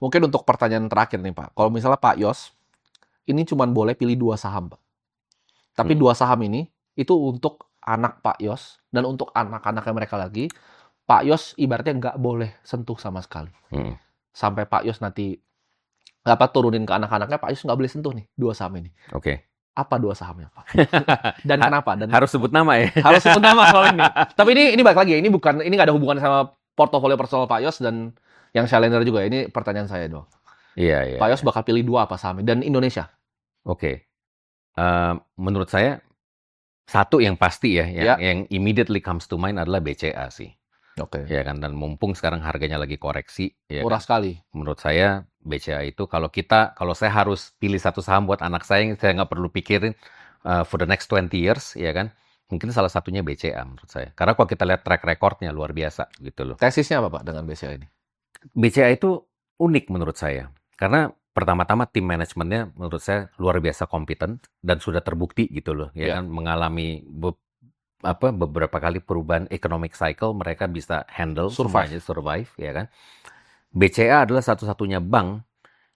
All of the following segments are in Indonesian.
Mungkin untuk pertanyaan terakhir nih Pak, kalau misalnya Pak Yos, ini cuma boleh pilih 2 saham Pak. Tapi 2 saham ini, itu untuk anak Pak Yos, dan untuk anak-anaknya mereka lagi, Pak Yos ibaratnya nggak boleh sentuh sama sekali. Sampai Pak Yos nanti, turunin ke anak-anaknya, Pak Yos nggak boleh sentuh nih, 2 saham ini. Oke. Apa 2 sahamnya Pak? Dan kenapa? Dan Harus sebut nama ya? harus sebut nama soal ini. Tapi ini balik lagi, ini nggak ada hubungan sama portofolio personal Pak Yos dan yang Shalender juga. Ini pertanyaan saya doang. Iya. Pak Yos bakal pilih 2 apa sahamnya? Dan Indonesia? Oke. Menurut saya, satu yang pasti ya, yang immediately comes to mind adalah BCA sih. Oke. Ya kan, dan mumpung sekarang harganya lagi koreksi. Ya Murah kan? sekali. Menurut saya, BCA itu kalau saya harus pilih satu saham buat anak saya yang saya nggak perlu pikirin for the next 20 years, ya kan? Mungkin salah satunya BCA menurut saya. Karena kalau kita lihat track recordnya luar biasa gitu loh. Tesisnya apa Pak dengan BCA ini? BCA itu unik menurut saya. Karena pertama-tama tim manajemennya menurut saya luar biasa kompeten dan sudah terbukti gitu loh, ya kan, mengalami beberapa kali perubahan economic cycle, mereka bisa handle, survive, ya kan. BCA adalah satu-satunya bank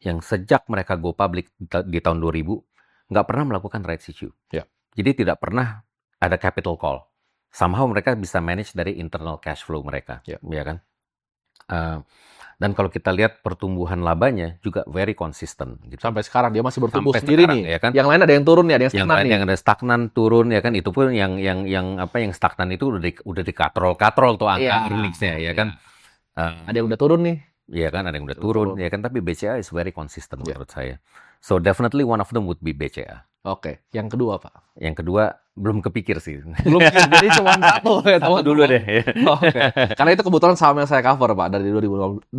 yang sejak mereka go public di tahun 2000 nggak pernah melakukan rights issue. Jadi tidak pernah ada capital call. Somehow mereka bisa manage dari internal cash flow mereka, ya kan. Dan kalau kita lihat pertumbuhan labanya juga very consistent. Gitu. Sampai sekarang dia masih bertumbuh sendiri nih. Ya kan? Yang lain ada yang turun nih, ada yang stagnan nih. Yang ada stagnan turun ya kan. Itu pun yang stagnan itu udah dikatrol tuh angka rilisnya ya kan. Ada yang udah turun nih. Iya kan, ada yang udah turun ya kan. Tapi BCA is very consistent menurut saya. So definitely one of them would be BCA. Oke, yang kedua Pak? Yang kedua belum kepikir sih. Belum kepikir, jadi cuma satu ya teman dulu deh. Oke. Karena itu kebetulan saham yang saya cover Pak dari 2015.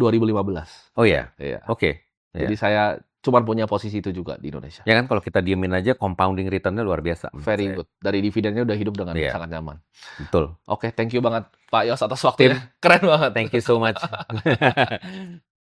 Oh iya. Iya. Oke. Jadi saya cuma punya posisi itu juga di Indonesia. Ya kan kalau kita diemin aja compounding return-nya luar biasa. Very good. Dari dividennya udah hidup dengan sangat nyaman. Betul. Oke, thank you banget Pak Yos atas waktunya. Keren banget. Thank you so much.